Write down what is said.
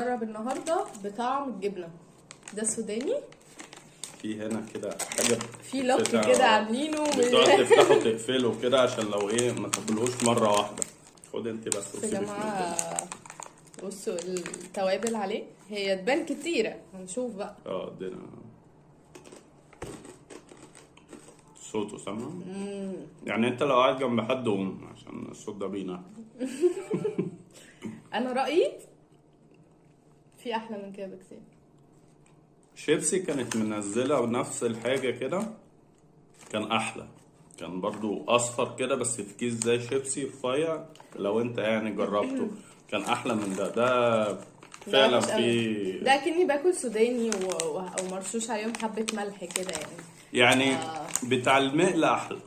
جرب النهارده بطعم الجبنه ده السوداني. في هنا كده حاجه في لوك بتاع- كده عاملينه بتقعد تفتحه وتقفله كده عشان لو ايه ما تاكلهوش مره واحده. خد انت بس يا وسيبك من جماعه الدنيا. بصوا التوابل عليه، هي تبان كتيره، هنشوف بقى. ادينا صوته سامع. يعني انت لو قاعد جنب حد قوم عشان الصوت ده بينا. انا رايي في احلى من كده بكتير. شيبسي كانت منزله نفس الحاجه كده، كان احلى. كان برضو اصفر كده بس في كيس زي شيبسي رفيع. لو انت يعني جربته كان احلى من ده ده فعلا. وحش قوي. في ده كأني باكل سوداني ومرشوش عليهم حبه ملح كده يعني. يعني بتاع المقلة احلى.